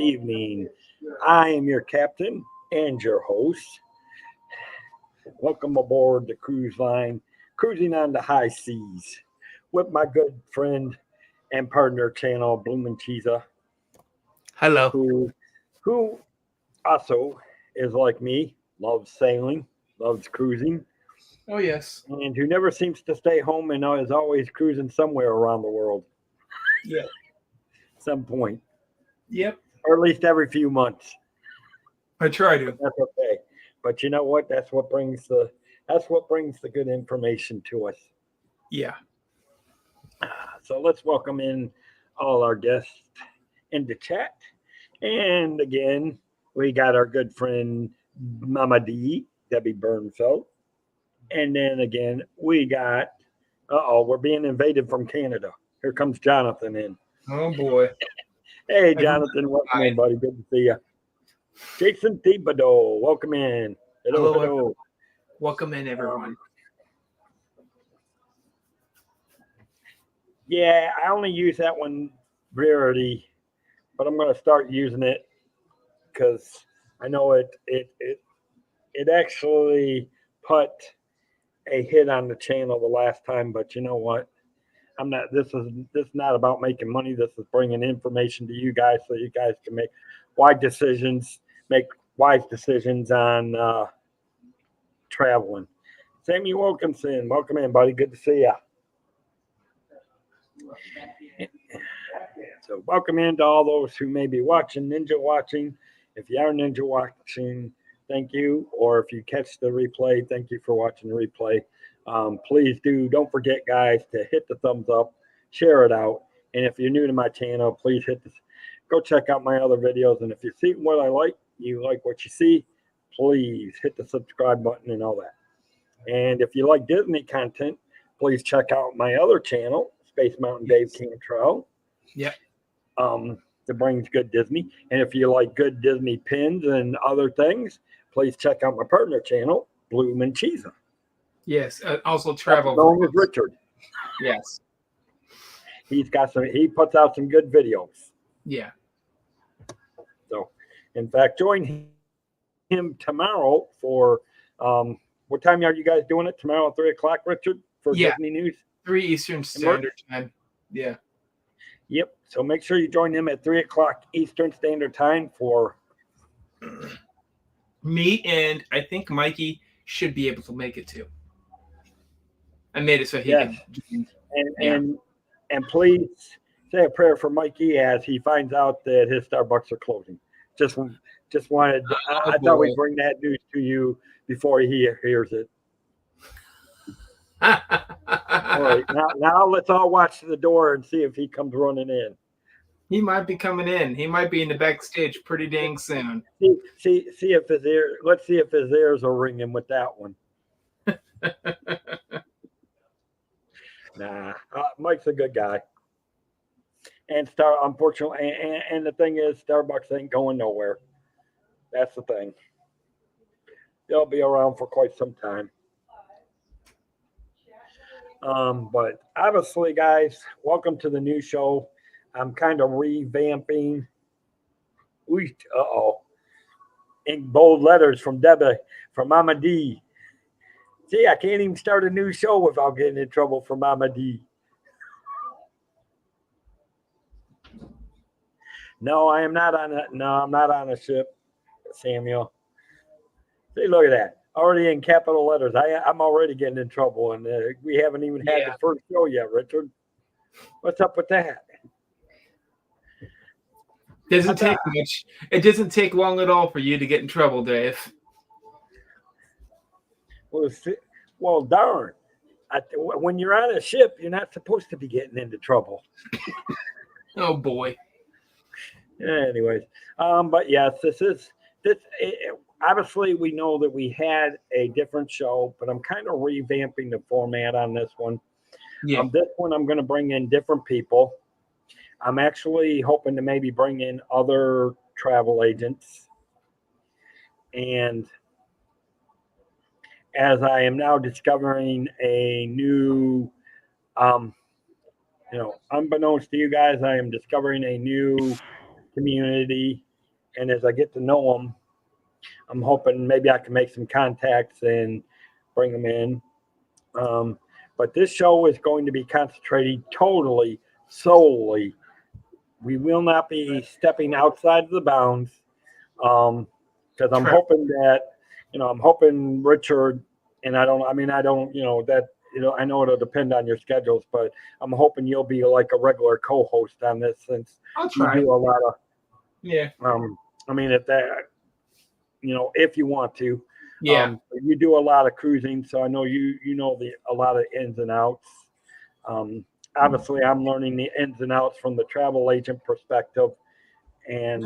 evening. I am your captain and your host. Welcome aboard the cruise line, cruising on the high seas with my good friend and partner channel, Bloomin' Cheesa, Hello. who also is like me, loves sailing, loves cruising, Oh, yes. and who never seems to stay home and is always cruising somewhere around the world Yep. at some point, Yep. or at least every few months. I try to. That's okay. But you know what? That's what brings the good information to us. Yeah. So let's welcome in all our guests into chat. And again, we got our good friend Mama D, Debbie Bernfeld. And then again, we got we're being invaded from Canada. Here comes Jonathan in. Oh, boy. Hey Jonathan, welcome in, buddy. Good to see you. Jason Thibodeau, welcome in. Hello, Hello, hello. Welcome in, everyone. Yeah, I only use that one rarely, but I'm going to start using it because I know it actually put a hit on the channel the last time. But you know what? I'm not. This is not about making money. This is bringing information to you guys so you guys can wise decisions, make wise decisions on traveling. Sammy Wilkinson, welcome in, buddy. Good to see you. So welcome in to all those who may be watching, Ninja watching. If you are Ninja watching, thank you. Or if you catch the replay, thank you for watching the replay. Please don't forget, guys, to hit the thumbs up, share it out. And if you're new to my channel, please go check out my other videos. And if you see what I like, you like what you see, please hit the subscribe button and all that. And if you like Disney content, please check out my other channel, Space Mountain Dave Cantrell. Yep. That brings good Disney. And if you like good Disney pins and other things, please check out my partner channel, Bloomin' Cheesa. Yes. Also travel. Known as Richard. Yes. He puts out some good videos. Yeah. So, in fact, join him tomorrow for what time are you guys doing it? Tomorrow at 3:00, Richard, for Disney News? 3 Eastern Standard Time. Yeah. Yep. So make sure you join them at 3:00 Eastern Standard Time for me, and I think Mikey should be able to make it too. I made it so he can. And please say a prayer for Mikey as he finds out that his Starbucks are closing. Just wanted. I thought we'd bring that news to you before he hears it. All right, now let's all watch the door and see if he comes running in. He might be coming in. He might be in the backstage pretty dang soon. See if his ear. Let's see if his ears are ringing with that one. Nah, Mike's a good guy. And unfortunately, and the thing is, Starbucks ain't going nowhere. That's the thing. They'll be around for quite some time. But obviously, guys, welcome to the new show. I'm kind of revamping. In bold letters from Debbie, from Mama D. See, I can't even start a new show without getting in trouble for Mama D. No, I'm not on a ship, Samuel. See, look at that. Already in capital letters. I'm already getting in trouble, and we haven't even had the first show yet, Richard. What's up with that? Doesn't take much. It doesn't take long at all for you to get in trouble, Dave. Well, darn. When you're on a ship, you're not supposed to be getting into trouble. Oh, boy. Anyways, but yes, this. Obviously, we know that we had a different show, but I'm kind of revamping the format on this one. Yeah. This one, I'm going to bring in different people. I'm actually hoping to maybe bring in other travel agents. And as I am now discovering a new, unbeknownst to you guys, I am discovering a new community and as I get to know them, I'm hoping maybe I can make some contacts and bring them in. Um, but this show is going to be concentrated totally, solely. We will not be stepping outside of the bounds, because I'm Correct. hoping that, I'm hoping Richard, and I don't, that, I know it'll depend on your schedules, but I'm hoping you'll be like a regular co-host on this, since I'll you try. do a lot of, Yeah. if that, if you want to. Yeah. You do a lot of cruising, so I know you know a lot of ins and outs. Obviously, I'm learning the ins and outs from the travel agent perspective, and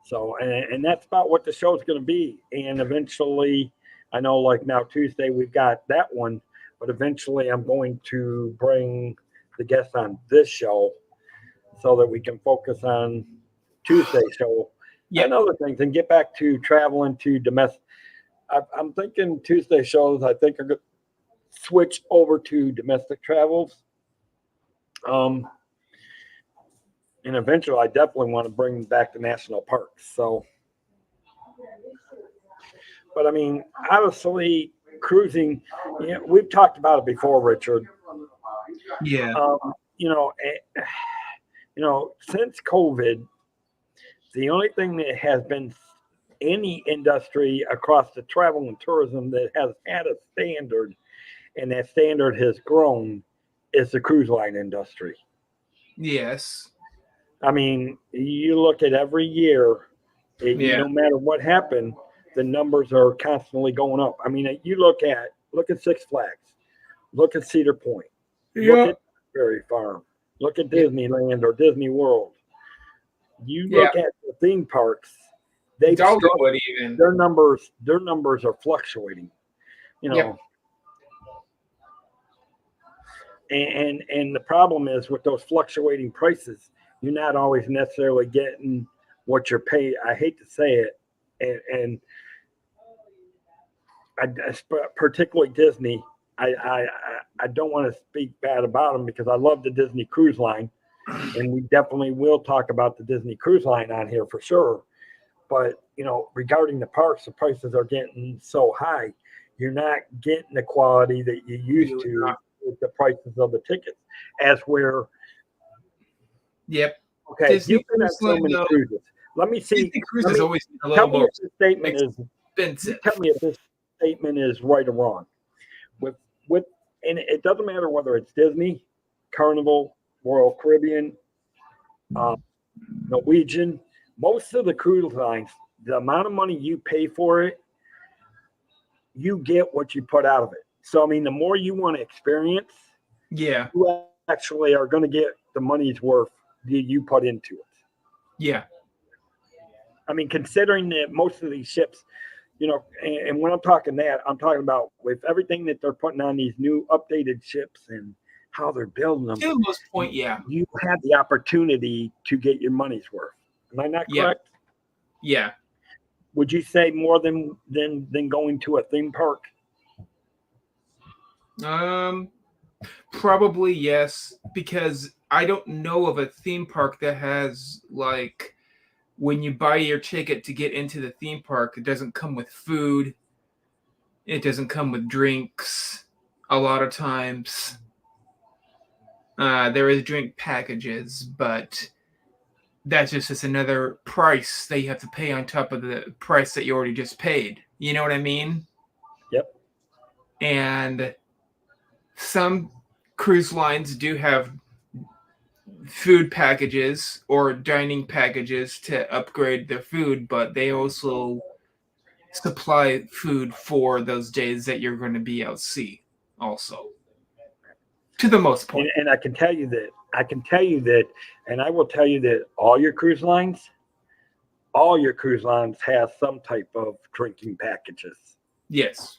so and that's about what the show's going to be. And eventually, I know like now Tuesday we've got that one, but eventually I'm going to bring the guests on this show so that we can focus on Tuesday show Yeah. and other things and get back to traveling to domestic. I'm thinking Tuesday shows, I think, are going to switch over to domestic travels. Um, and eventually, I definitely want to bring back the national parks. So, but I mean, obviously, cruising, we've talked about it before, Richard. Yeah. Um, you know, eh, since COVID, the only thing that has been any industry across the travel and tourism that has had a standard, and that standard has grown, is the cruise line industry. Yes. I mean, you look at every year, Yeah. no matter what happened, the numbers are constantly going up. I mean, you look at Six Flags, look at Cedar Point, look Yeah. at Berry Farm, look at Yeah. Disneyland or Disney World. You Yeah. look at the theme parks; they've struggled. Dollywood even. Their numbers are fluctuating. You Yep. know, and the problem is with those fluctuating prices, you're not always necessarily getting what you're paid. I hate to say it, and particularly Disney. I don't want to speak bad about them because I love the Disney Cruise Line, and we definitely will talk about the Disney Cruise Line on here for sure. But regarding the parks, the prices are getting so high. You're not getting the quality that you used Really to not. with the prices of the tickets. As where, Yep. okay, Disney you've been on Cruise so Line many though. cruises. Let me see. Disney Cruise Let has me always been a tell little me more if this statement is. You expensive. tell me if this statement is right or wrong. With with, and it doesn't matter whether it's Disney, Carnival, Royal Caribbean, um, Norwegian. Most of the cruise lines, the amount of money you pay for it, you get what you put out of it. So I mean, the more you want to experience, Yeah. you actually are going to get the money's worth that you put into it. Yeah. I mean, considering that most of these ships, and when I'm talking that, I'm talking about with everything that they're putting on these new updated ships and how they're building them, To the most point, yeah. you have the opportunity to get your money's worth. Am I not Yep. correct? Yeah. Would you say more than going to a theme park? Um Probably yes, because I don't know of a theme park that has like when you buy your ticket to get into the theme park, it doesn't come with food, it doesn't come with drinks. A lot of times, there is drink packages, but that's just another price that you have to pay on top of the price that you already just paid. You know what I mean? Yep. And some cruise lines do have food packages or dining packages to upgrade their food, but they also supply food for those days that you're going to be out sea also, to the most And, point. and and I will tell you that all your cruise lines have some type of drinking packages. Yes.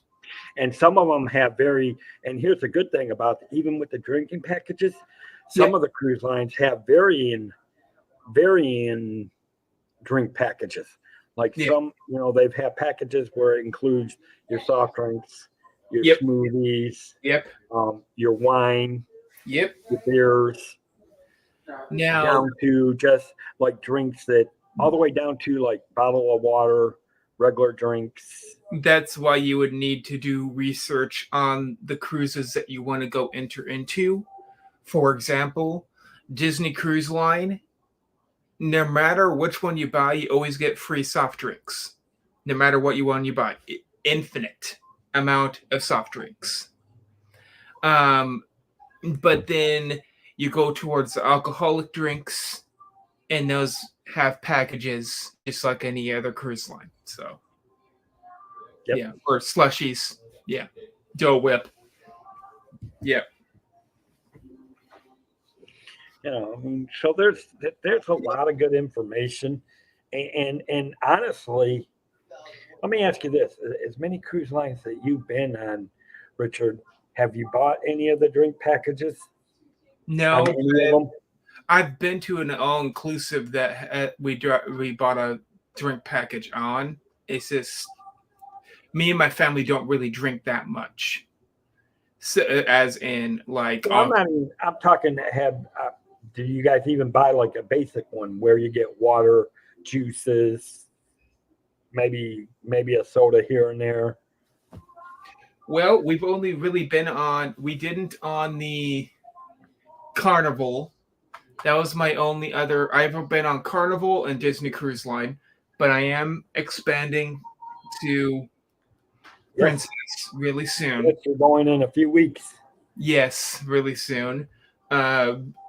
And some of them have and here's the good thing about even with the drinking packages, some Yep. of the cruise lines have varying drink packages. Like Yeah. they've had packages where it includes your soft drinks, your Yep. smoothies, Yep. your wine, Yep. your beers. Now, down to just like drinks that all the way down to like bottle of water, regular drinks. that's why you would need to do research on the cruises that you want to go enter into. For example, Disney Cruise Line, no matter which one you buy, you always get free soft drinks. No matter what you buy, infinite amount of soft drinks. But then you go towards the alcoholic drinks, and those have packages just like any other cruise line. So, Yep. yeah, or slushies. Yeah, Dough Whip. Yeah. I mean, so there's a lot of good information, and honestly, let me ask you this: as many cruise lines that you've been on, Richard, have you bought any of the drink packages No, on any of them? I've been to an all inclusive that we bought a drink package on. It's just me and my family don't really drink that much. So, as in, like, Well, I'm not even. I'm talking. Do you guys even buy like a basic one where you get water, juices, maybe a soda here and there? well, we've only really been on. We didn't on the Carnival. That was my only other. I've been on Carnival and Disney Cruise Line, but I am expanding to Yes, Princess really soon. yes, you're going in a few weeks. Yes, really soon.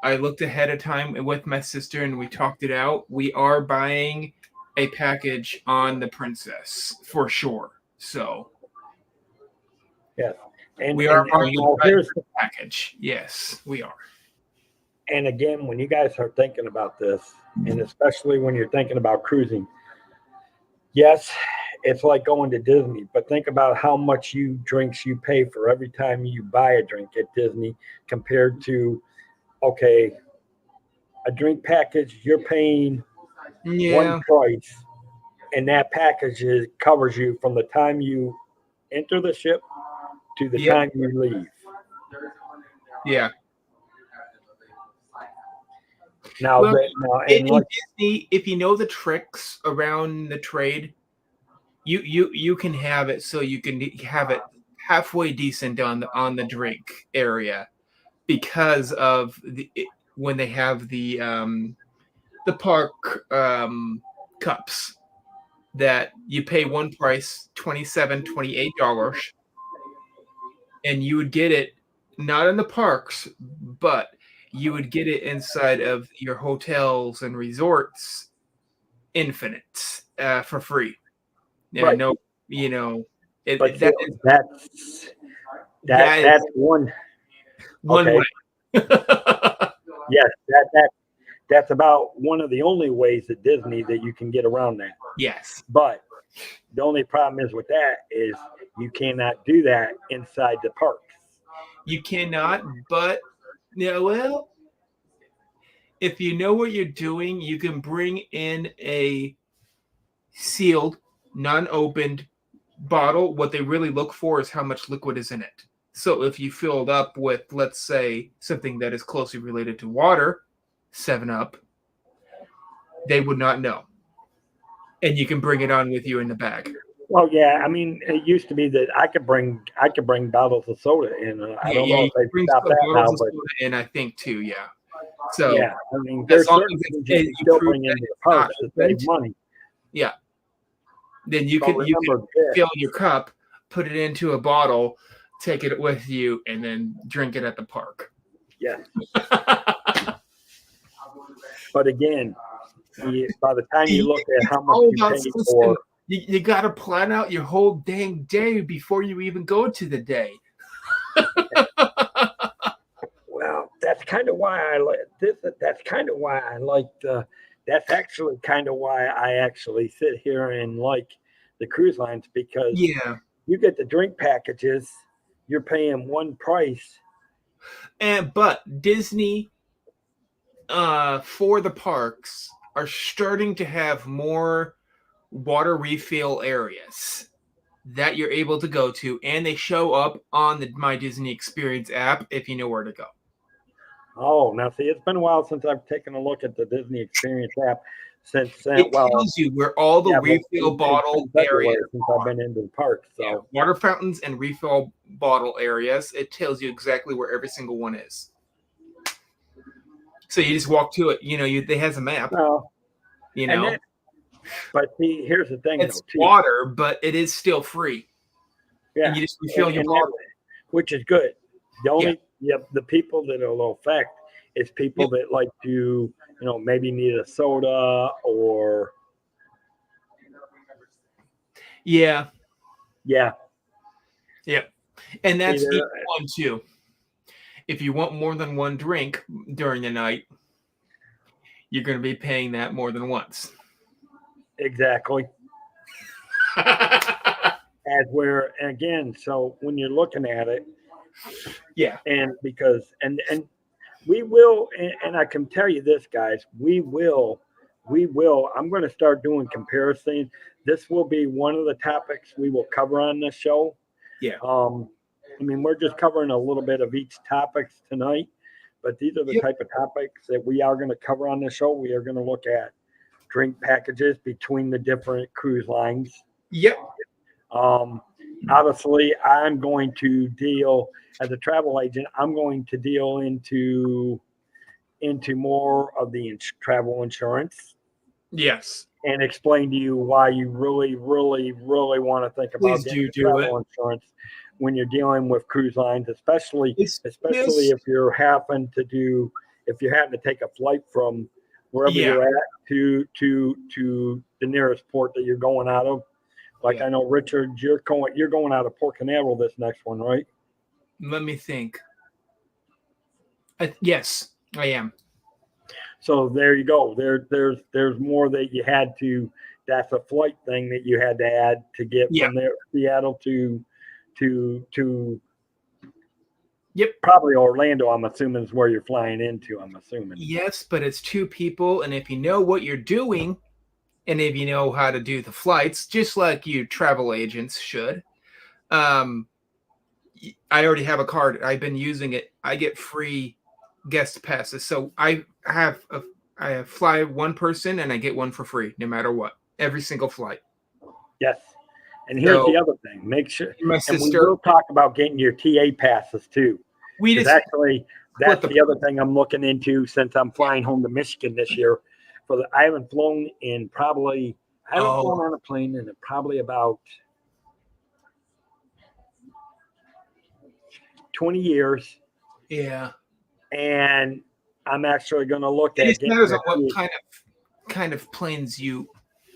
I looked ahead of time with my sister and we talked it out. We are buying a package on the Princess for sure. So Yes, we are and buying now a here's package. Yes, we are. and again, when you guys are thinking about this, and especially when you're thinking about cruising, yes, it's like going to Disney, but think about how much you drinks you pay for every time you buy a drink at Disney compared to okay, a drink package you're paying one Yeah. price, and that package covers you from the time you enter the ship to the Yep. time you leave. Yeah. Now Well, that now and in like Disney, if you know the tricks around the trade, you can have it so you can have it halfway decent on the drink area because of when they have the park cups that you pay one price $27-$28, and you would get it not in the parks, but you would get it inside of your hotels and resorts infinite for free. Yeah, right, no, you know, but see, that is that is that's one. one Okay, way. yes, that's about one of the only ways at Disney that you can get around that. Yes, But the only problem is with that is you cannot do that inside the parks. you cannot, but yeah, well, if you know what you're doing, you can bring in a sealed, non-opened bottle. What they really look for is how much liquid is in it. So if you fill it up with, let's say, something that is closely related to water, 7 Up, they would not know. And you can bring it on with you in the bag. Well, yeah, I mean, it used to be that I could bring bottles of soda in. I Yeah, don't yeah, know you if they can bring stopped some that bottles now, of but soda in, I think, too, yeah. So yeah, I mean, as there's long certain as things you can you still prove bring that into the it's not parks to save opened, money. yeah, then But you can remember this, fill your cup, put it into a bottle, take it with you, and then drink it at the park. yes. But again, by the time you look at It's how much all you about pay system. for, You got to plan out your whole dang day before you even go to the day. well, that's kind of why I like this. That's kind of why I like the. That's actually kind of why I actually sit here and like the cruise lines because Yeah, you get the drink packages, you're paying one price. but Disney for the parks are starting to have more water refill areas that you're able to go to, and they show up on the My Disney Experience app if you know where to go. Oh, now see, it's been a while since I've taken a look at the Disney Experience app. Since It well, tells you where all the yeah, but refill it's been bottle areas February since I've are. been into the park. Yeah, So water fountains and refill bottle areas. It tells you exactly where every single one is. So you just walk to it. They has a map. no, You and know, that. But see, here's the thing, it's though, too. water, but it is still free, and Yeah, you just refill your and that, bottle. which is good. The Yeah. only, yep, the people that it'll affect is people Yep. that like to, maybe need a soda or Yeah. yeah. Yep. And See that's each there, one too. If you want more than one drink during the night, you're going to be paying that more than once. exactly. As where and again, so when you're looking at it, Yeah. and because and we will, and I can tell you this, guys, we will. I'm going to start doing comparison. This will be one of the topics we will cover on this show. Yeah. I mean, we're just covering a little bit of each topics tonight, but these are the Yep. type of topics that we are going to cover on the show. We are going to look at drink packages between the different cruise lines. Yep. Um, Obviously, I'm going to deal as a travel agent. I'm going to deal into more of the travel insurance Yes. and explain to you why you really, really, really want to think about Please getting the do it. travel insurance when you're dealing with cruise lines, especially It's especially just, if you're having to do if you're having to take a flight from wherever yeah. you're at to the nearest port that you're going out of. Like Yeah. I know Richard, you're going out of Port Canaveral this next one, right? Let me think. Yes, I am. So there you go. There's more that you had to. That's a flight thing that you had to add to get Yeah. from there Seattle to Yep. probably Orlando. I'm assuming is where you're flying into. I'm assuming. Yes, but it's two people, and if you know what you're doing, and if you know how to do the flights, just like you travel agents should, um, I already have a card. I've been using it. I get free guest passes, so I fly one person, and I get one for free, no matter what, every single flight. Yes. And here's the So other thing. Make sure, my and we sister, will talk about getting your TA passes too, we because just actually split that's the the other thing I'm looking into since I'm flying home to Michigan this year. I haven't flown in probably I haven't oh flown on a plane in probably about 20 years, yeah. and I'm actually going to look It at just getting matters a on what TA. kind of planes you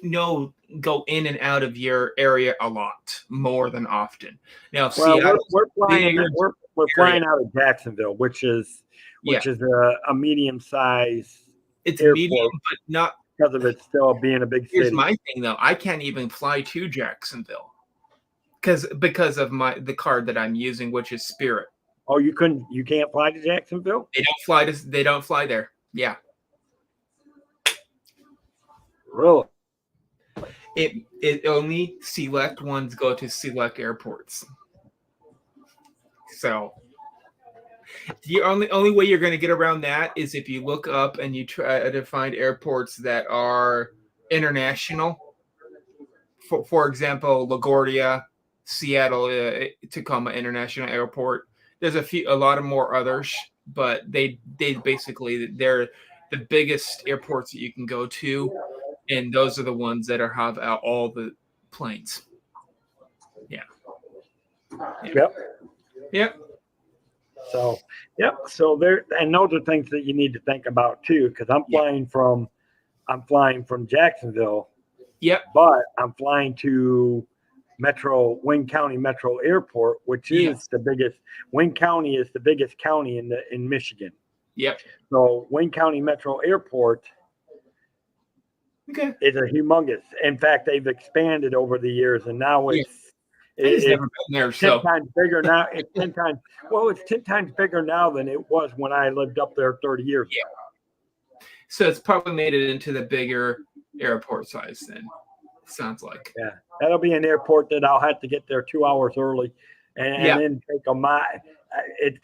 know go in and out of your area a lot more than often. Now Well, Seattle's we're a flying bigger we're area. flying out of Jacksonville, which is Yeah, a medium size it's medium, airport but not. because of it still being a big Here's city. my thing though. I can't even fly to Jacksonville because of the card that I'm using, which is Spirit. Oh, you can't fly to Jacksonville? They don't fly there. Yeah. Really? It only select ones go to select airports. So the only way you're going to get around that is if you look up and you try to find airports that are international. For example, LaGuardia, Seattle, Tacoma International Airport. There's a lot of more others, but they basically they're the biggest airports that you can go to, and those are the ones that have all the planes. Yeah. Yeah. Yep. Yep. So, yep. So and those are things that you need to think about too, because Yeah. I'm flying from Jacksonville, Yep. but I'm flying to Wayne County Metro Airport, which is Yes. the biggest. Wayne County is the biggest county in Michigan. Yep. So Wayne County Metro Airport Okay. is a humongous. In fact, they've expanded over the years, and now Yeah. I just never been there, 10 so times bigger now. It's 10 times. Well, it's 10 times bigger now than it was when I lived up there 30 years ago. so it's probably made it into the bigger airport size. Then sounds like. Yeah, that'll be an airport that I'll have to get there 2 hours early and Yeah. then take a mile.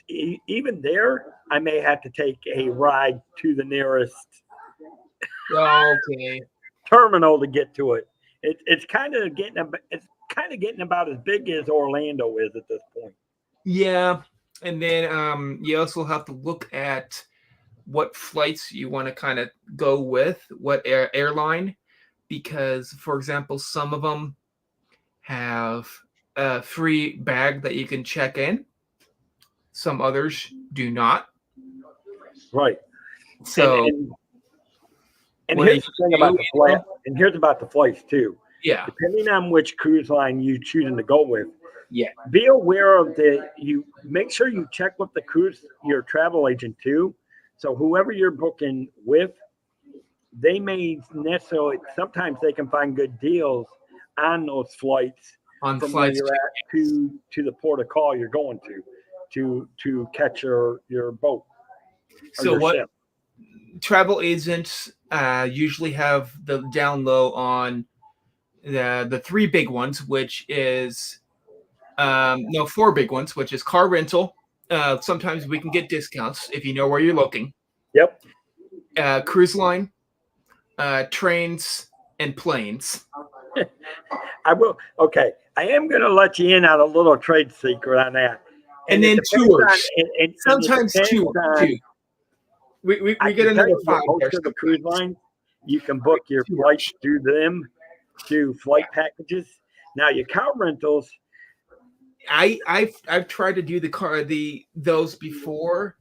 Even there, I may have to take a ride to the nearest Okay. terminal to get to it. It's kind of getting about as big as Orlando is at this point. Yeah. And then you also have to look at what flights you want to kind of go with, what airline, because, for example, some of them have a free bag that you can check in. Some others do not. Right. And So and and what do here's you the thing do? about the flight. And here's about the flights too. Yeah. Depending on which cruise line you choosing to go with, Yeah. be aware of you make sure you check with your travel agent too. So whoever you're booking with, they may necessarily sometimes they can find good deals on those flights On from where flights. you're at to the port of call you're going to catch your boat or So your what ship. travel agents usually have the down low on the three big ones, which is no, four big ones, which is car rental. Sometimes we can get discounts if you know where you're looking. Yep. Cruise line, trains, and planes. I will. Okay, I am going to let you in on a little trade secret on that, And and it then depends on tours. and it Sometimes depends tours too. on. I We get can tell another you five that there most of the cruise sometimes. lines, you can book your flights through them, through flight packages. Now your car rentals, I've tried to do those before.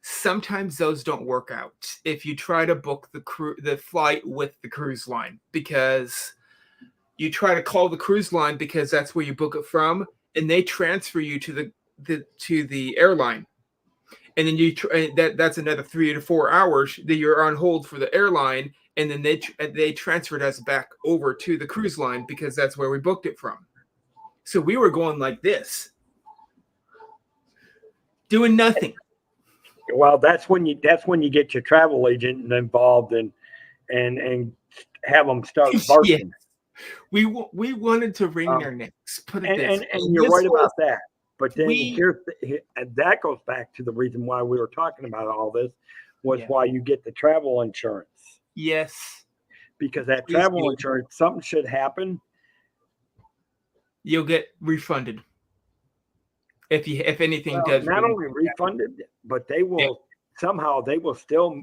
Sometimes those don't work out if you try to book the flight with the cruise line, because you try to call the cruise line because that's where you book it from, and they transfer you to the airline, and then that's another 3 to 4 hours that you're on hold for the airline, and then they transferred us back over to the cruise line because that's where we booked it from. So we were going like this, doing nothing. well, that's when you get your travel agent involved and have them start Yeah, barking. we wanted to wring Um, their necks. Put it and, this and way. and you're This right was about that. But then we and that goes back to the reason why we were talking about all this was Yeah. why you get the travel insurance, Yes. because that Please travel do. insurance, something should happen. You'll get refunded if anything Well, does not really only happen. refunded, but they Yeah. will somehow they will still,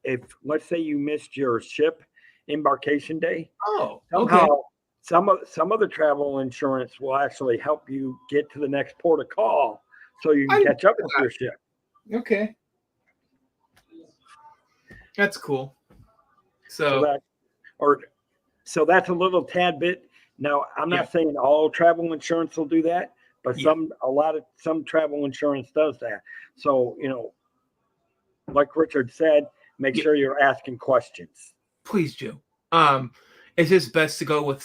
if let's say you missed your ship embarkation day, Oh, somehow okay. some of the travel insurance will actually help you get to the next port of call so you I can didn't catch up know with your ship. that. Okay. That's cool. So So that or so that's a little tad bit. Now, I'm yeah. not saying all travel insurance will do that, but Yeah. some travel insurance does that. So, like Richard said, make Yeah. sure you're asking questions. Please do. Um, it's just best to go with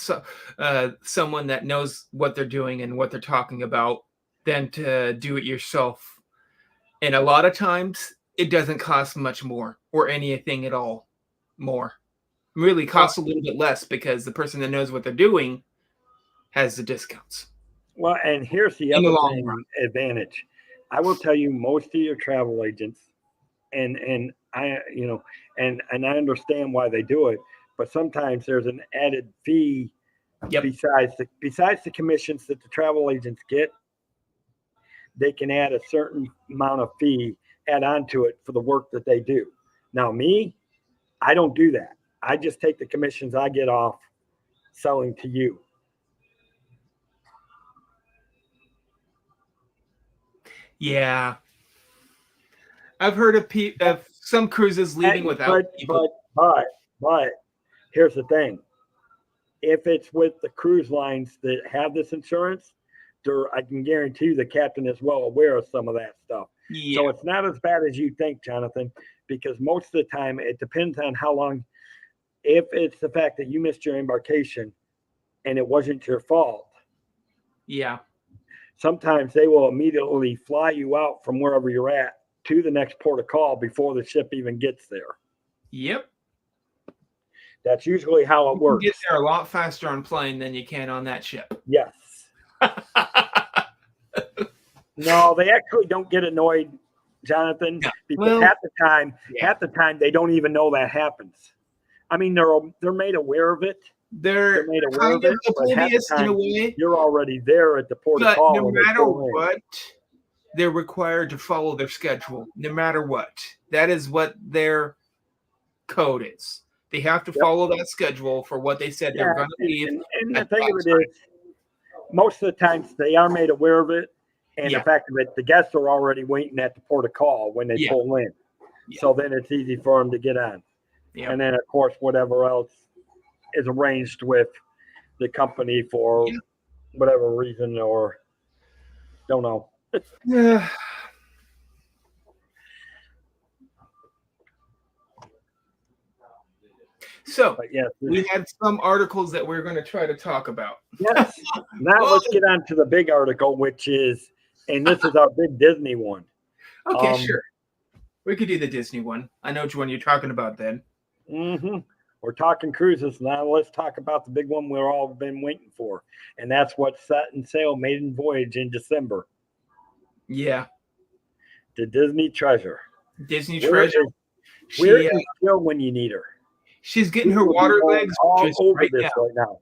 someone that knows what they're doing and what they're talking about than to do it yourself. And a lot of times it doesn't cost much more or anything at all more. Really Well, costs a little bit less because the person that knows what they're doing has the discounts well, and here's the in the other long run. thing advantage. I will tell you, most of your travel agents, and I, and I understand why they do it, but sometimes there's an added fee Yep. besides the commissions that the travel agents get. They can add a certain amount of fee, add on to it for the work that they do. Now, me, I don't do that. I just take the commissions I get off selling to you. Yeah. I've heard of some cruises leaving without But people. but but but here's the thing: if it's with the cruise lines that have this insurance, I can guarantee you the captain is well aware of some of that stuff. Yeah. So it's not as bad as you think, Jonathan, because most of the time it depends on how long. If it's the fact that you missed your embarkation and it wasn't your fault, Yeah. sometimes they will immediately fly you out from wherever you're at to the next port of call before the ship even gets there. Yep. That's usually how it You can get works. there a lot faster on plane than you can on that ship. Yes. No, they actually don't get annoyed, Jonathan, Yeah. because Well, yeah. half the time they don't even know that happens. I mean, they're made aware of it. They're They're made aware kind of of it, but half the oblivious in a time way, you're already there at the port of but call no when they matter pull in. what, they're required to follow their schedule. No matter what, that is what their code is. They have to Yep. follow that schedule for what they said they're Yeah, going to leave and the at thing that of it time. is, most of the times they are made aware of it, and the Yeah, fact of it, the guests are already waiting at the port of call when they yeah, pull in. yeah, So then it's easy for them to get on. yeah, And then, of course, whatever else is arranged with the company for yeah. whatever reason or don't know. Yeah. So But yes, we had some articles that we're going to try to talk about. yes. Now Whoa. let's get on to the big article, which is, and this is our big Disney one. Okay, sure. We could do the Disney one. I know which one you're talking about then. Mm-hmm. We're talking cruises now. Let's talk about the big one we've all been waiting for, and that's what set and sail maiden voyage in December. Yeah. The Disney Treasure. Disney Where Treasure. where She is Jill when you need her? she's getting her People water are legs all just over right this now. right now.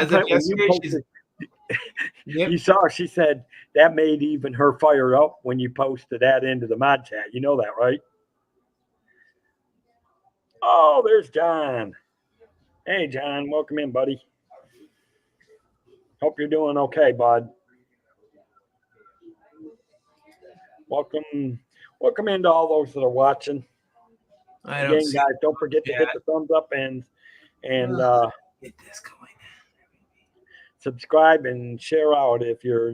As of When you yesterday, posted, yep. you saw. She said that made even her fire up when you posted that into the mod chat. You know that, right? Oh, there's John. Hey, John, welcome in, buddy. Hope you're doing okay, bud. Welcome into all those that are watching. I don't Again, see. guys, don't forget to Yeah. hit the thumbs up and Get this going. subscribe and share out if you're.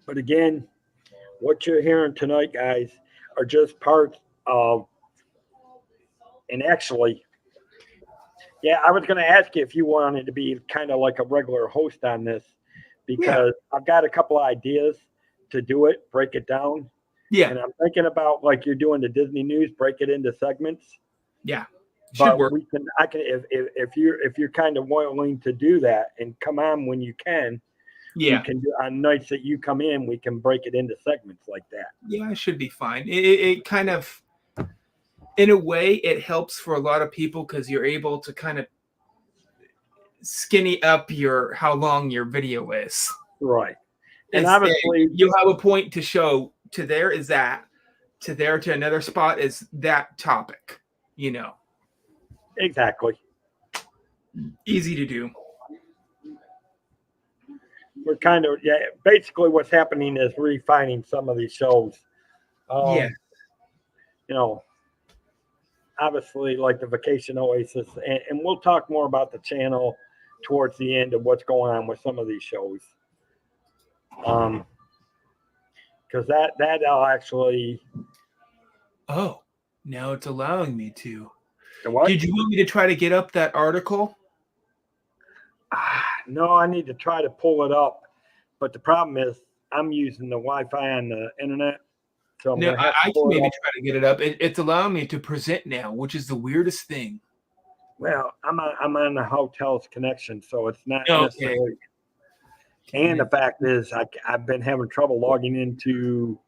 But again, what you're hearing tonight, guys, are just parts of. And actually, yeah, I was going to ask you if you wanted to be kind of like a regular host on this, because I've got a couple of ideas to do it, break it down. Yeah. And I'm thinking about like you're doing the Disney news, break it into segments. Yeah. Should But work. I can if you're kind of willing to do that and come on when you can, Yeah. we can do on nights that you come in, we can break it into segments like that. Yeah, it should be fine. It kind of, in a way, it helps for a lot of people because you're able to kind of skinny up your how long your video is. Right. And It's, obviously you'll have a point to show to there is that, to there to another spot is that topic, you know. exactly. Easy to do. We're kind of basically what's happening is refining some of these shows. Yeah. You know, obviously like the Vacation Oasis, and we'll talk more about the channel towards the end of what's going on with some of these shows. Because that'll actually. Oh, now it's allowing me to. What? Did you want me to try to get up that article? No, I need to try to pull it up, but the problem is I'm using the Wi-Fi on the internet, so I'm No, gonna have I to can pull it maybe up. try to get it up. It's allowing me to present now, which is the weirdest thing. Well, I'm on the hotel's connection, so it's not Okay. necessarily. And the fact is, I've been having trouble logging into.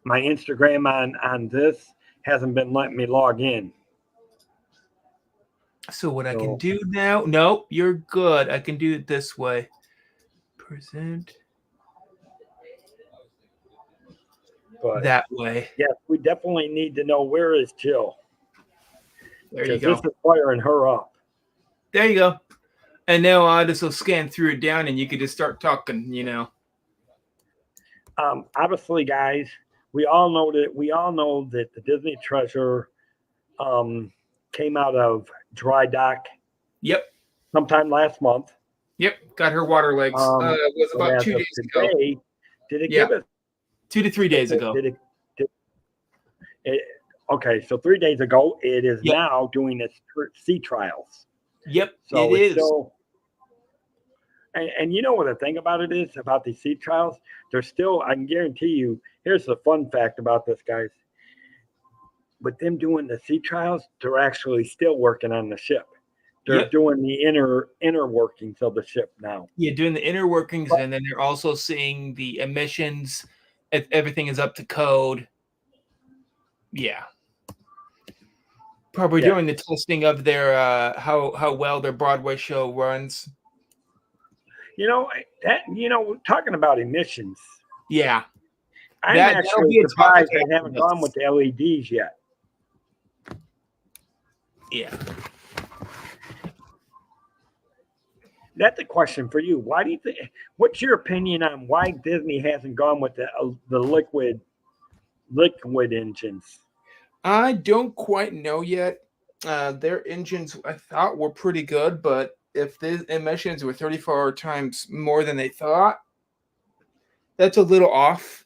My Instagram on this hasn't been letting me log in. So what I can do now? Nope, you're good. I can do it this way. Present. But that way. Yes, we definitely need to know where is Jill. There you go. This is firing her up. There you go. And now I just will scan through it down, and you can just start talking. You know. Obviously, guys, we all know that the Disney Treasure came out of dry dock. Yep. Sometime last month. Yep. Got her water legs. It was about 2 days ago. Did it give us 2 to 3 days ago? Okay, so 3 days ago, it is now doing its sea trials. Yep, so it is. Still, and you know what the thing about it is about these sea trials? They're still, I can guarantee you, here's the fun fact about this, guys. with them doing the sea trials, they're actually still working on the ship. They're Yep. doing the inner workings of the ship now. Yeah, doing the inner workings, and then they're also seeing the emissions, if everything is up to code. Yeah. Probably doing the testing of their how well their Broadway show runs. Talking about emissions, Yeah. I'm That'll actually be a topic surprised they haven't gone with the LEDs yet. Yeah. That's a question for you. Why do you think? What's your opinion on why Disney hasn't gone with the liquid engines? I don't quite know yet. Their engines, I thought, were pretty good, but if the emissions were 34 times more than they thought, that's a little off,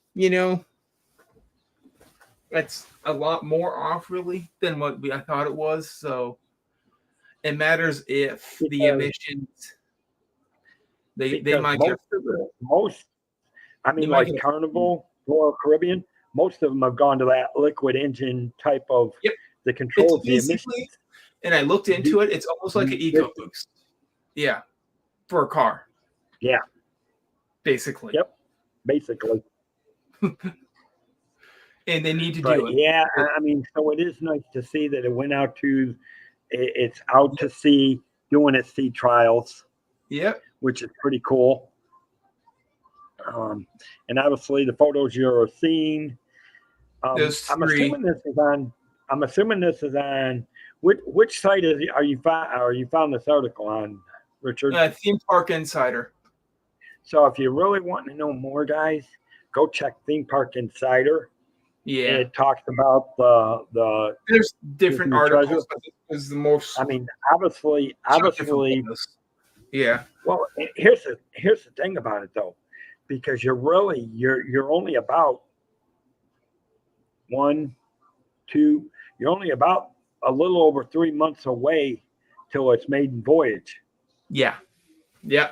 That's a lot more off, really, than what I thought it was. So it matters if the emissions, they might get like Carnival, Royal Caribbean, most of them have gone to that liquid engine type of the controls the emissions. And I looked into it. It's almost like an EcoBoost. Yeah, for a car. Yeah, basically. Yep, basically. And they need to do it. Yeah, I mean, so it is nice to see that it went out to, it's out to sea, doing its sea trials. Yep. Which is pretty cool. And obviously the photos you're seeing. I'm assuming this is on. Which site are you found this article on, Richard? Theme Park Insider. So if you really want to know more, guys, go check Theme Park Insider. Yeah, it talks about the. There's different articles, but this is the most. I mean, obviously. Yeah. Well, here's the thing about it though, because you're only about you're only about a little over 3 months away till its maiden voyage. Yeah. Yeah.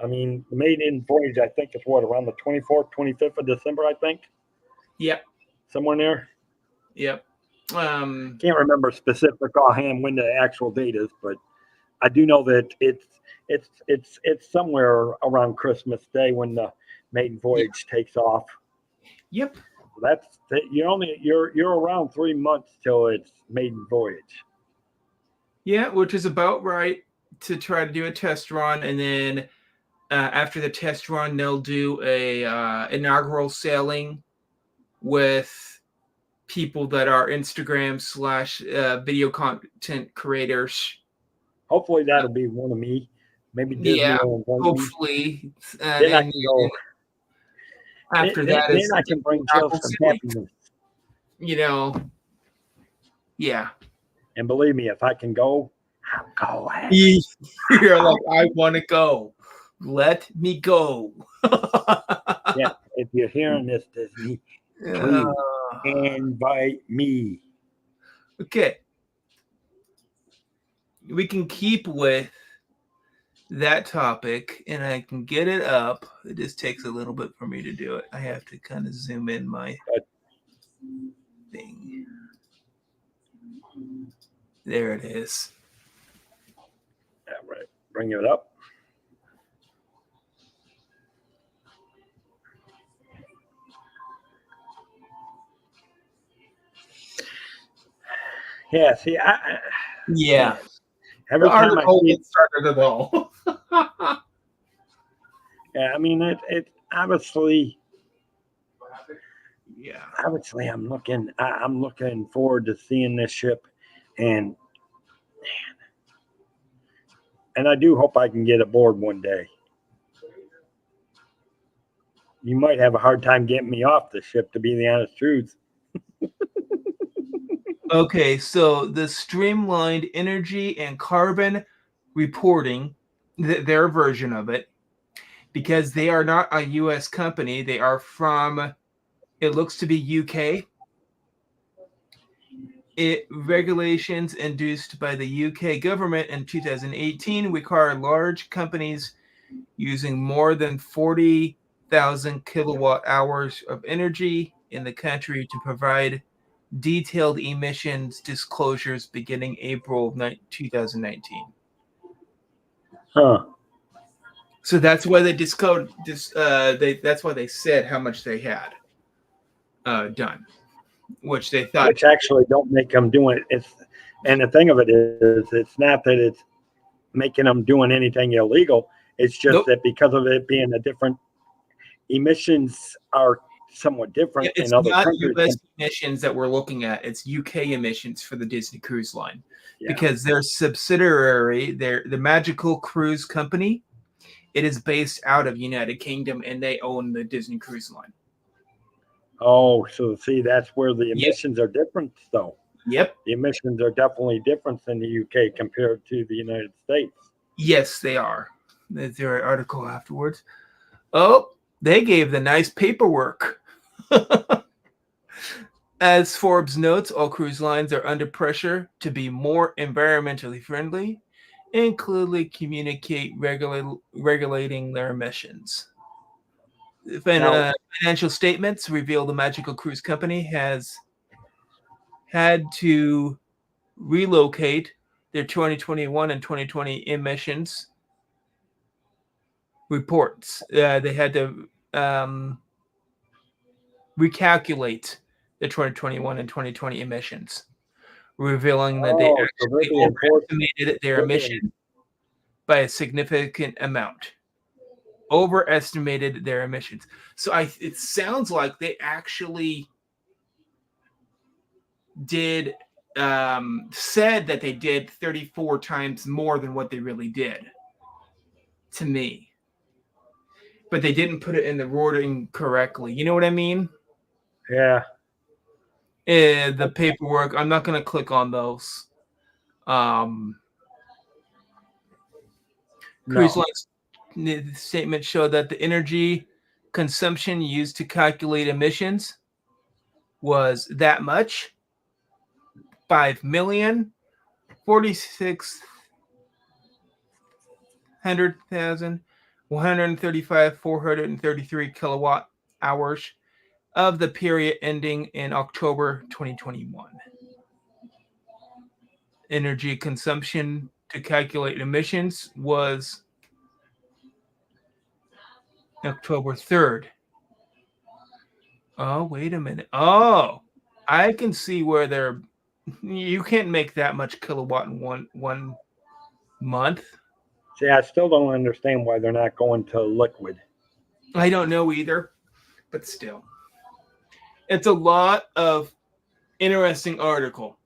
I mean, the maiden voyage, I think, is around the 24th, 25th of December, I think. Yep. Somewhere there. Yep. Can't remember specific offhand when the actual date is, but I do know that it's somewhere around Christmas Day when the maiden voyage takes off. Yep. You're around 3 months till it's maiden voyage. Yeah, which is about right to try to do a test run, and then after the test run, they'll do a inaugural sailing with people that are Instagram / video content creators. Hopefully that'll be one of me. Maybe Disney will invite hopefully. Then I can go. After that, then I can bring Jill some happiness. Yeah. And believe me, if I can go, I'm going. You're like, I want to go. Let me go. Yeah, if you're hearing this, Disney, please invite me. Okay. We can keep with that topic, and I can get it up. It just takes a little bit for me to do it. I have to kind of zoom in my thing. There it is. All right. Bring it up. Yeah, see, yeah. Every time I see it started at all. Yeah, I mean it obviously. Yeah. Obviously, I'm looking forward to seeing this ship, and I do hope I can get aboard one day. You might have a hard time getting me off the ship, to be the honest truth. Okay, so the streamlined energy and carbon reporting, their version of it, because they are not a U.S. company, they are from, it looks to be UK. Regulations induced by the UK government in 2018 require large companies using more than 40,000 kilowatt hours of energy in the country to provide detailed emissions disclosures beginning April 2019. Huh. So that's why they disclosed this. That's why they said how much they had done, which they thought. Which actually don't make them do it. And the thing of it is, it's not that it's making them doing anything illegal. It's just Nope. that because of it being a different emissions are somewhat different It's in other not countries. U.S. emissions that we're looking at. It's UK emissions for the Disney Cruise Line, Yeah. because their subsidiary, the Magical Cruise Company, it is based out of United Kingdom, and they own the Disney Cruise Line. Oh, so see, that's where the emissions are different, though. Yep. The emissions are definitely different in the UK compared to the United States. Yes, they are. There's an article afterwards. Oh, they gave the nice paperwork. As Forbes notes, all cruise lines are under pressure to be more environmentally friendly and clearly communicate regulating their emissions. Financial statements reveal the Magical Cruise Company has had to relocate their 2021 and 2020 emissions reports. They had to recalculate the 2021 and 2020 emissions, revealing that they actually overestimated their emission by a significant amount. Overestimated their emissions. So it sounds like they actually did said that they did 34 times more than what they really did, to me. But they didn't put it in the wording correctly. You know what I mean? Yeah. The paperwork, I'm not going to click on those. Cruise Line's statement showed that the energy consumption used to calculate emissions was that much, 5,046,135,433 kilowatt hours of the period ending in October 2021. Energy consumption to calculate emissions was October 3rd. Oh, wait a minute. Oh, I can see where you can't make that much kilowatt in one month. See, I still don't understand why they're not going to liquid. I don't know either, but still. It's a lot of interesting article.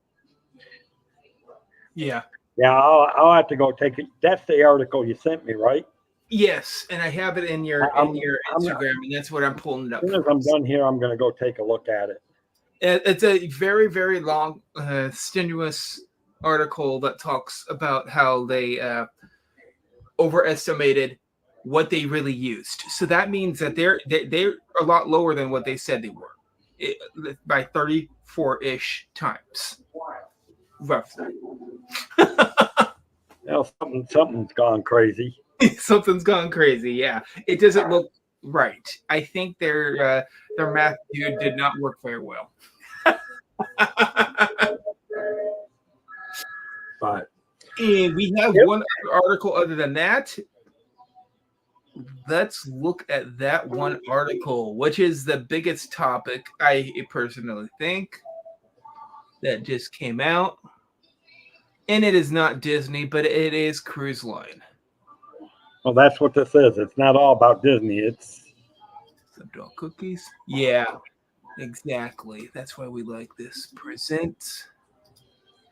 Yeah. Yeah, I'll have to go take it. That's the article you sent me, right? Yes, and I have it in your Instagram, and that's what I'm pulling it up. As soon as I'm done here, I'm going to go take a look at it. It's a very, very long, strenuous article that talks about how they overestimated what they really used. So that means that they're a lot lower than what they said they were, by 34-ish times, roughly. Well, something's gone crazy. Something's gone crazy. Yeah, it doesn't look right. I think their math dude did not work very well. But and we have one other article other than that. Let's look at that one article, which is the biggest topic, I personally think, that just came out. And it is not Disney, but it is Cruise Line. Well, that's what this is. It's not all about Disney. It's some dog cookies. Yeah, exactly. That's why we like this. Present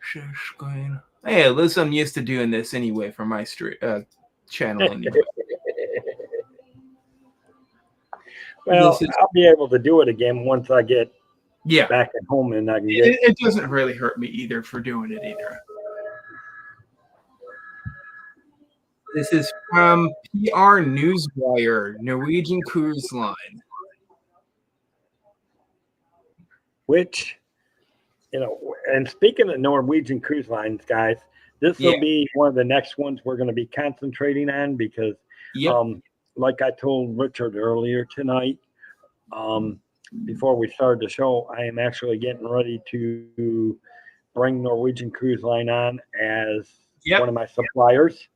share screen. Hey, at least I'm used to doing this anyway for my channel. Anyway. Well, I'll be able to do it again once I get back at home, and I can get. It doesn't really hurt me either for doing it either. This is from PR Newswire, Norwegian Cruise Line. Which, and speaking of Norwegian Cruise Lines, guys, this will be one of the next ones we're going to be concentrating on because, like I told Richard earlier tonight, before we started the show, I am actually getting ready to bring Norwegian Cruise Line on as Yep. one of my suppliers.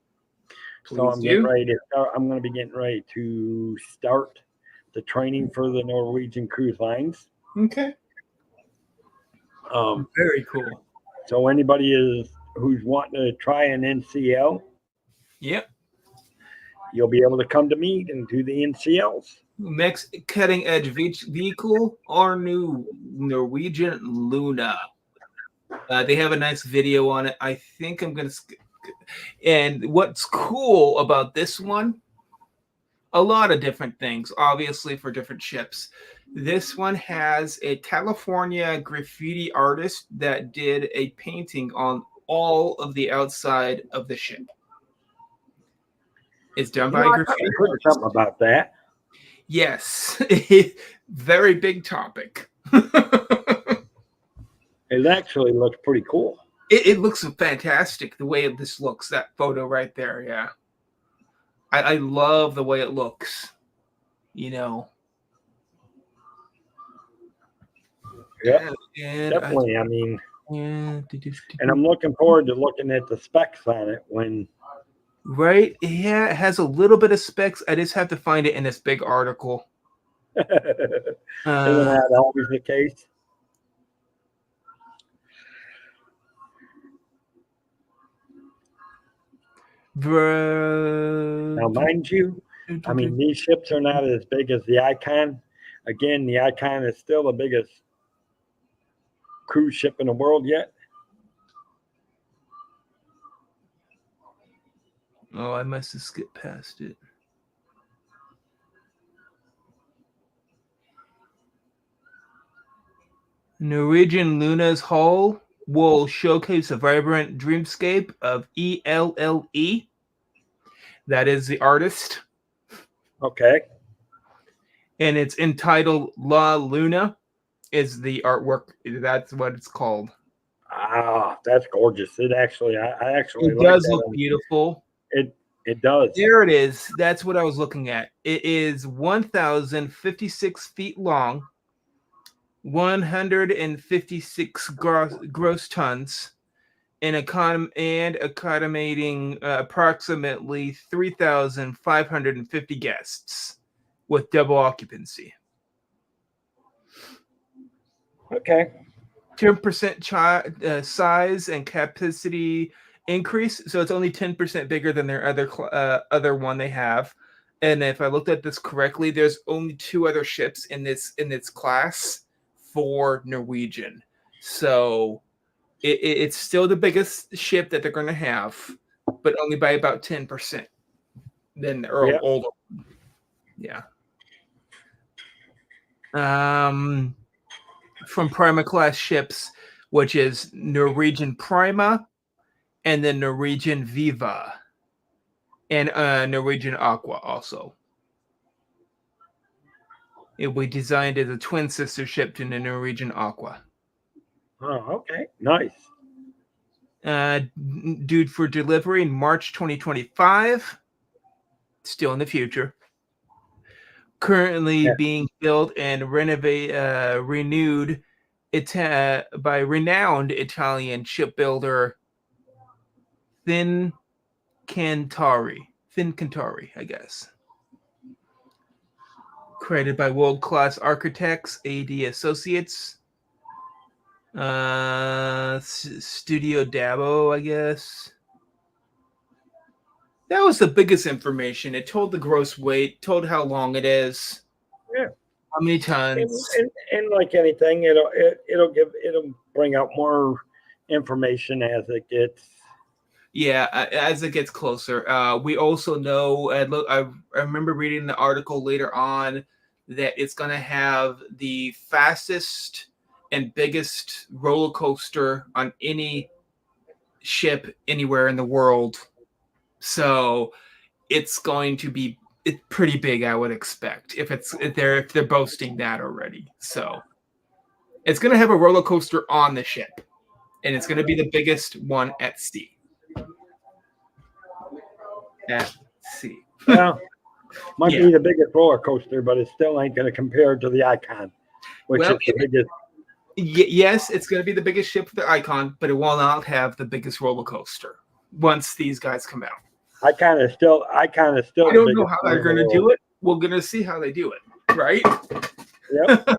So Please I'm getting do. ready to start. I'm going to be getting ready to start the training for the Norwegian Cruise Lines. Okay. Very cool. So anybody who's wanting to try an NCL, Yep. you'll be able to come to me and do the NCLs. Next cutting edge vehicle, our new Norwegian Luna. They have a nice video on it. I think I'm going to. And what's cool about this one, a lot of different things, obviously, for different ships. This one has a California graffiti artist that did a painting on all of the outside of the ship. It's done by a graffiti artist. Something about that. Yes, very big topic. It actually looks pretty cool. It looks fantastic the way this looks. That photo right there, yeah. I love the way it looks. Yeah, definitely. And I'm looking forward to looking at the specs on it when. Right? Yeah, it has a little bit of specs. I just have to find it in this big article. Isn't that always the case? Now, mind you, these ships are not as big as the Icon. Again, the Icon is still the biggest cruise ship in the world yet. Oh, I must have skipped past it. Norwegian Luna's hull will showcase a vibrant dreamscape of ELLE. That is the artist. Okay. And it's entitled La Luna is the artwork. That's what it's called. Ah, that's gorgeous. It actually, I actually it like does that. Look beautiful. It does. There it is. That's what I was looking at. It is 1,056 feet long, 156 gross tons, and accommodating approximately 3,550 guests with double occupancy. Okay. 10% size and capacity increase, so it's only 10% bigger than their other one they have. And if I looked at this correctly, there's only 2 other ships in this class for Norwegian. So it's still the biggest ship that they're going to have, but only by about 10% than the older. Yeah. From Prima class ships, which is Norwegian Prima and then Norwegian Viva and Norwegian Aqua also. It will be designed as a twin sister ship to the Norwegian Aqua. Oh, okay. Nice. Due for delivery in March 2025. Still in the future. Currently being built and renewed by renowned Italian shipbuilder Fincantieri, I guess. Created by world-class architects, AD Associates, Studio Dabo, I guess. That was the biggest information. It told the gross weight, told how long it is. Yeah. How many tons? And like anything, it'll bring out more information as it gets. Yeah, as it gets closer. We also know. I remember reading the article later on that it's going to have the fastest and biggest roller coaster on any ship anywhere in the world. So it's going to be pretty big, I would expect, if they're boasting that already. So it's going to have a roller coaster on the ship, and it's going to be the biggest one at sea. At sea. Well, might be the biggest roller coaster, but it still ain't going to compare to the Icon. which Well, is the biggest. yes, it's going to be the biggest ship with the icon, but it will not have the biggest roller coaster once these guys come out. I kind of still. I don't know how they're going to do it. We're going to see how they do it, right? Yep.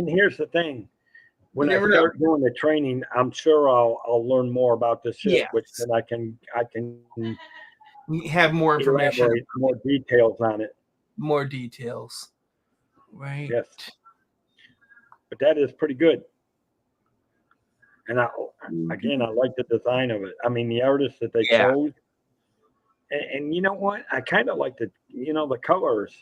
Here's the thing. When I start doing the training, I'm sure I'll learn more about the ship, Yes. which then I can have more information, more details on it. More details, right? Yes. But that is pretty good. And I like the design of it. I mean, the artists that they chose. And you know what? I kind of like the colors.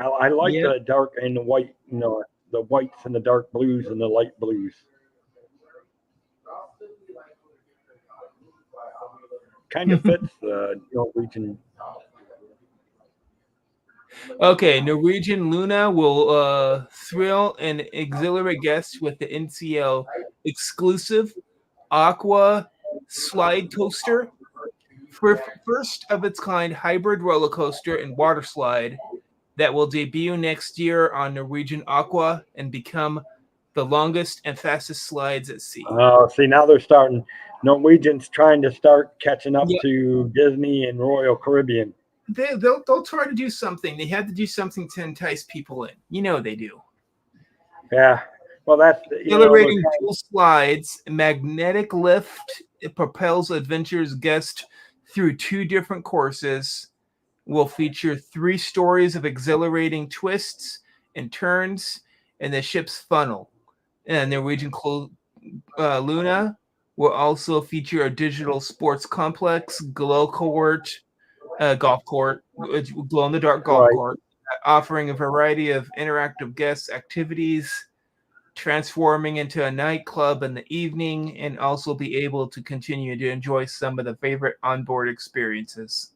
I like the dark and the white, the whites and the dark blues and the light blues. Kind of fits the Norwegian. Okay, Norwegian Luna will thrill and exhilarate guests with the NCL exclusive Aqua slide coaster, for first of its kind hybrid roller coaster and water slide that will debut next year on Norwegian Aqua and become the longest and fastest slides at sea. Oh, see, now they're starting. Norwegian's trying to start catching up to Disney and Royal Caribbean. They'll try to do something. They had to do something to entice people in. They do. Yeah. Well, that's exhilarating dual slides, magnetic lift. It propels adventurers guests through 2 different courses. Will feature 3 stories of exhilarating twists and turns in the ship's funnel. And Norwegian Luna will also feature a digital sports complex, golf court, glow-in-the-dark golf court, offering a variety of interactive guest activities, transforming into a nightclub in the evening, and also be able to continue to enjoy some of the favorite onboard experiences.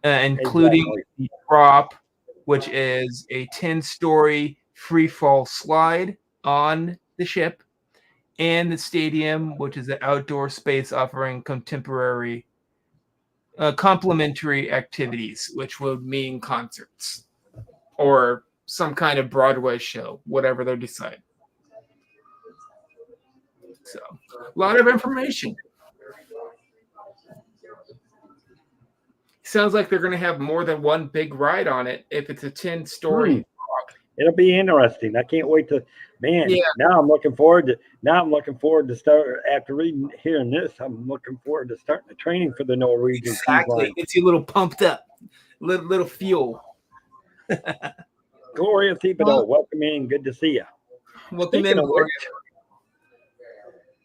Including the prop, which is a 10-story free fall slide on the ship, and the stadium, which is an outdoor space offering contemporary complementary activities, which would mean concerts or some kind of Broadway show, whatever they decide. So, a lot of information. Sounds like they're going to have more than one big ride on it if it's a 10-story. It'll be interesting. I can't wait to, now I'm looking forward to start after hearing this. I'm looking forward to starting the training for the Norwegian. Exactly. It's a little pumped up, little fuel. Gloria Thibodeau, welcome in. Good to see you. Welcome in, Gloria.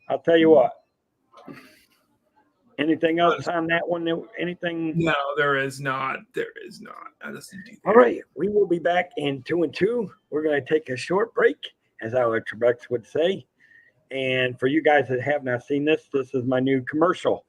I'll tell you what. Anything else on that one? Anything? No, there is not. All right. We will be back in 2 and 2. We're going to take a short break, as our Trebeks would say. And for you guys that have not seen this, this is my new commercial.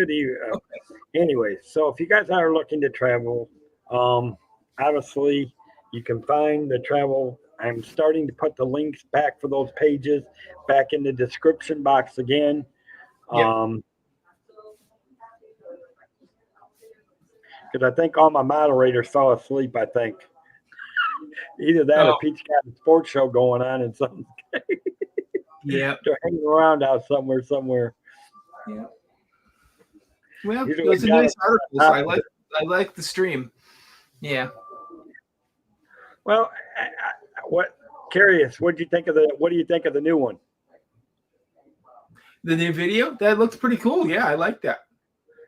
good. Anyway, so if you guys are looking to travel, obviously you can find the travel. I'm starting to put the links back for those pages back in the description box again. Yep. Because I think all my moderators fell asleep. I think either that or Oh, Pete's got a sports show going on, and something yeah. they're hanging around out somewhere. Yeah. Well, Usually those are Jonathan nice articles. on top of it. I like the stream. Yeah. Well, what curious? What do you think of the new one? The new video that looks pretty cool. Yeah, I like that.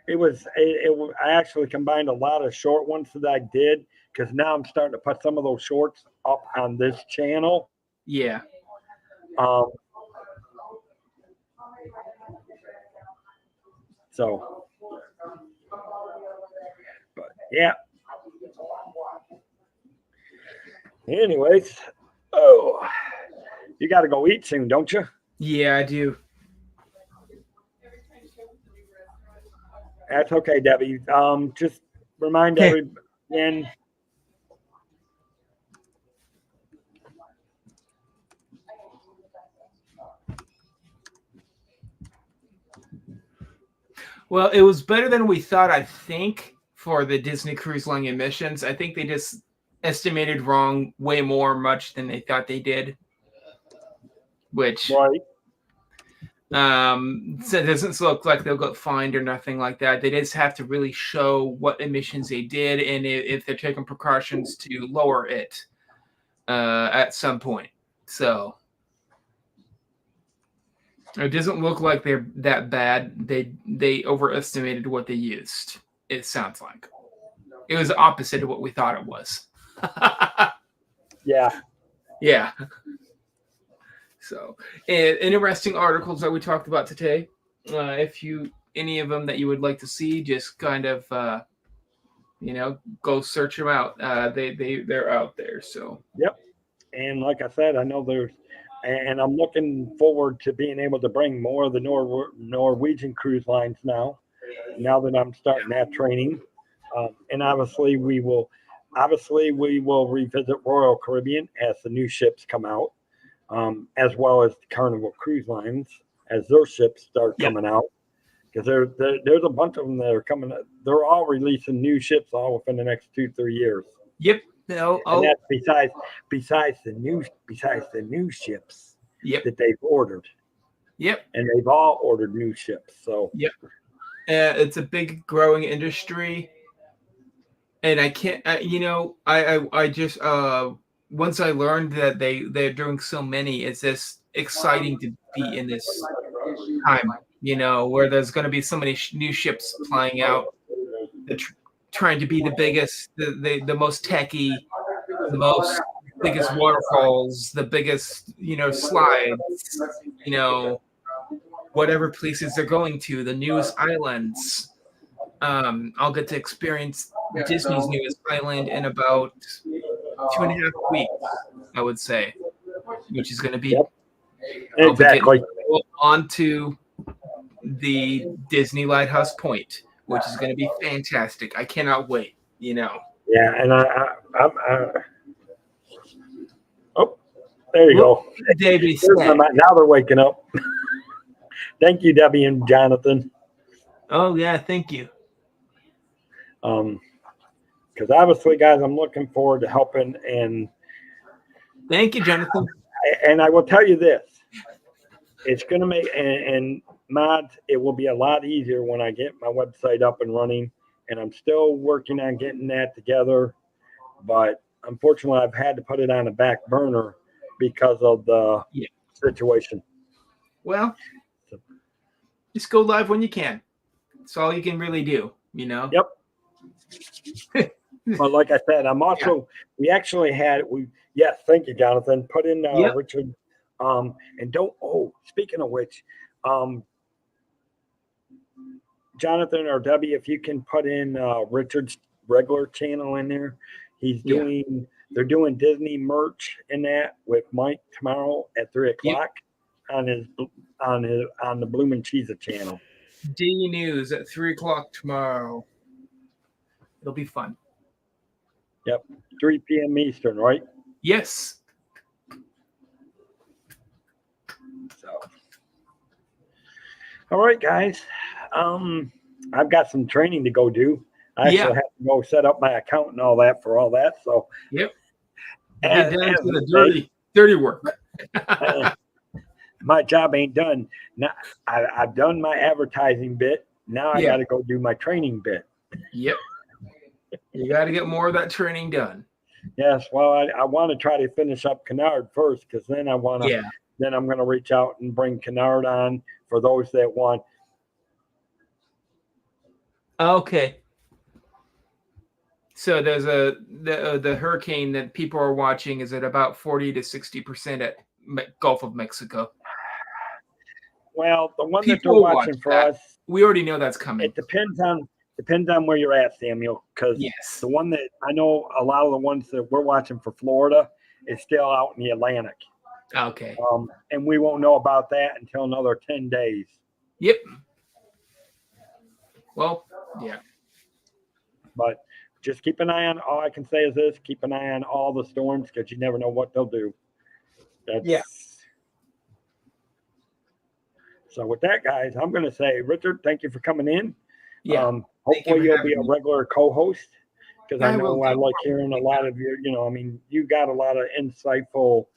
I actually combined a lot of short ones that I did because now I'm starting to put some of those shorts up on this channel. Yeah. So, but yeah. Anyways, you got to go eat soon, don't you? Yeah, I do. That's okay, Debbie. Just remind everybody again. Well, it was better than we thought, I think, for the Disney Cruise Line emissions. I think they just estimated wrong way much than they thought they did. Which Right. so it doesn't look like they'll get fined or nothing like that. They just have to really show what emissions they did and if they're taking precautions to lower it at some point. So it doesn't look like they're that bad. They overestimated what they used. It sounds like it was the opposite of what we thought it was. Yeah. Yeah. So, and interesting articles that we talked about today. If any of them that you would like to see, just kind of go search them out. They're out there. So. Yep. And like I said, I know and I'm looking forward to being able to bring more of the Norwegian cruise lines now that I'm starting that training. And obviously we will revisit Royal Caribbean as the new ships come out. As well as the Carnival Cruise Lines as their ships start coming out, because there's a bunch of them that are coming. They're all releasing new ships all within the next 2-3 years. Yep. And that's besides the new ships that they've ordered. Yep. And they've all ordered new ships. So yep. It's a big growing industry, and I can't. I just once I learned that they're doing so many, it's just exciting to be in this time, where there's going to be so many new ships flying out, trying to be the biggest, the most techy, the biggest waterfalls, the biggest, slides, whatever places they're going to, the newest islands. I'll get to experience Disney's newest island in about 2.5 weeks, I would say, which is going to be exactly on to the Disney Lighthouse Point, which is going to be fantastic. I cannot wait. Yeah, and oh, there you go. Now they're waking up. Thank you, Debbie and Jonathan. Oh yeah, thank you. Because obviously, guys, I'm looking forward to helping. And thank you, Jonathan. And I will tell you this: it's going to make and mods. It will be a lot easier when I get my website up and running. And I'm still working on getting that together, but unfortunately, I've had to put it on a back burner because of the situation. Well, just go live when you can. That's all you can really do, Yep. But like I said, I'm also. Yes, thank you, Jonathan. Put in Richard. And don't. Oh, speaking of which, Jonathan or Debbie, if you can put in Richard's regular channel in there, they're doing Disney merch in that with Mike tomorrow at 3:00 on the Bloomin' Cheesa channel. Daily news at 3 o'clock tomorrow. It'll be fun. Yep, 3 p.m. Eastern, right? Yes. So, all right, guys. I've got some training to go do. I Yeah. actually have to go set up my account and all that for all that. So, Yep. Get as, down as to the they dirty work. say, my job ain't done. Now, I've done my advertising bit. Now I Yeah. got to go do my training bit. Yep. You got to get more of that training done. Yes, well, I want to try to finish up Kennard first because then I want to. Yeah. Then I'm going to reach out and bring Kennard on for those that want. Okay. So there's the hurricane that people are watching is at about 40 to 60% at Gulf of Mexico. Well, the one that they're People will watch watching for that. us, We already know that's coming. it depends on where you're at, Samuel. Because Yes. the one that I know, a lot of the ones that we're watching for Florida is still out in the Atlantic. Okay. And we won't know about that until another 10 days. Yep. Well, yeah. But just keep an eye on. All I can say is this: keep an eye on all the storms because you never know what they'll do. Yeah. So with that, guys, I'm going to say, Richard, thank you for coming in. Yeah. Hopefully you'll be a regular co-host because I know I like hearing a lot of your. I mean, you got a lot of insightful.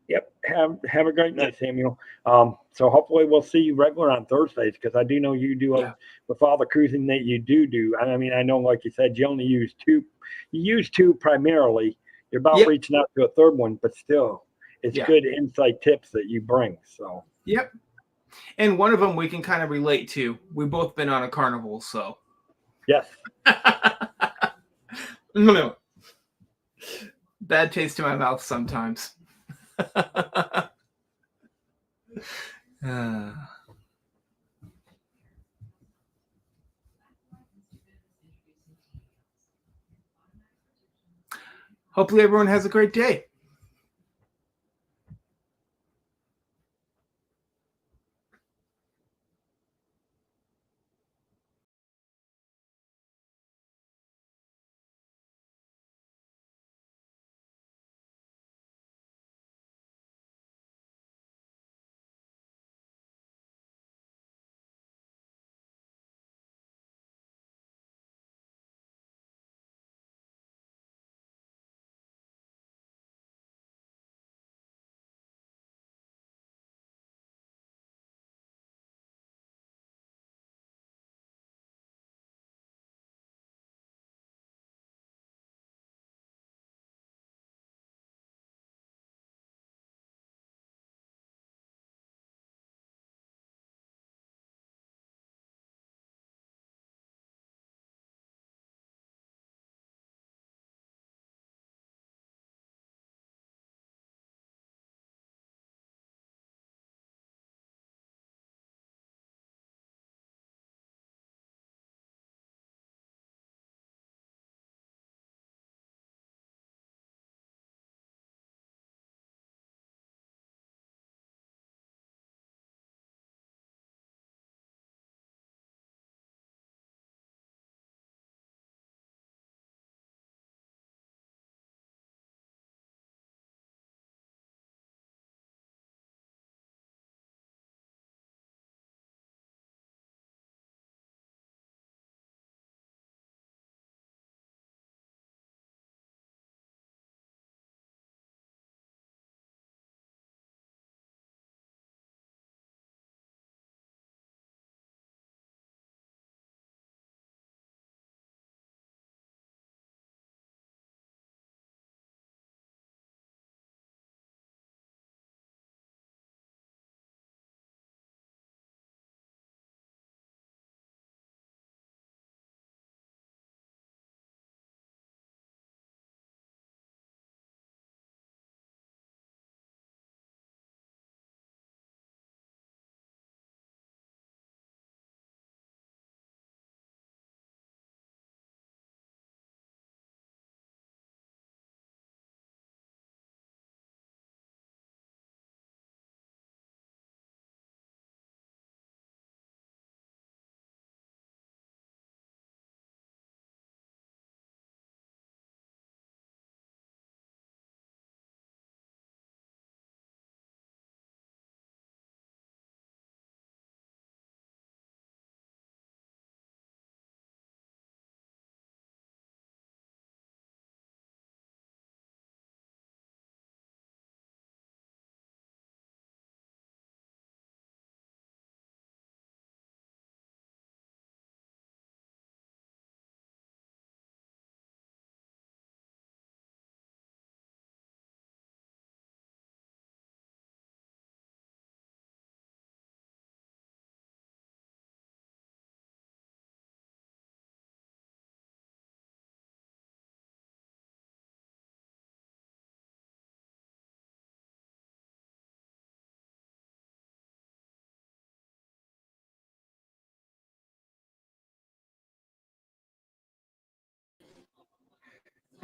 Yep. Have a great night, Samuel. So hopefully we'll see you regular on Thursdays because I do know you do with all the cruising that you do. I mean, I know, like you said, you only use two. You use two primarily. You're about reaching out to a third one, but still, it's good insight tips that you bring. So. Yep. And one of them we can kind of relate to. We've both been on a carnival, so. Yes. No. Bad taste in my mouth sometimes. Hopefully everyone has a great day.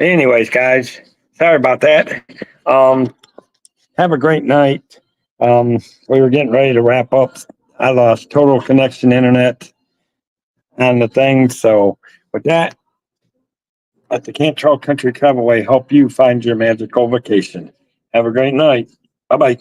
Anyways, guys, sorry about that. Have a great night. We were getting ready to wrap up. I lost total connection internet on the thing. So with that, at the Cantrell Country Travelway, help you find your magical vacation. Have a great night. Bye bye.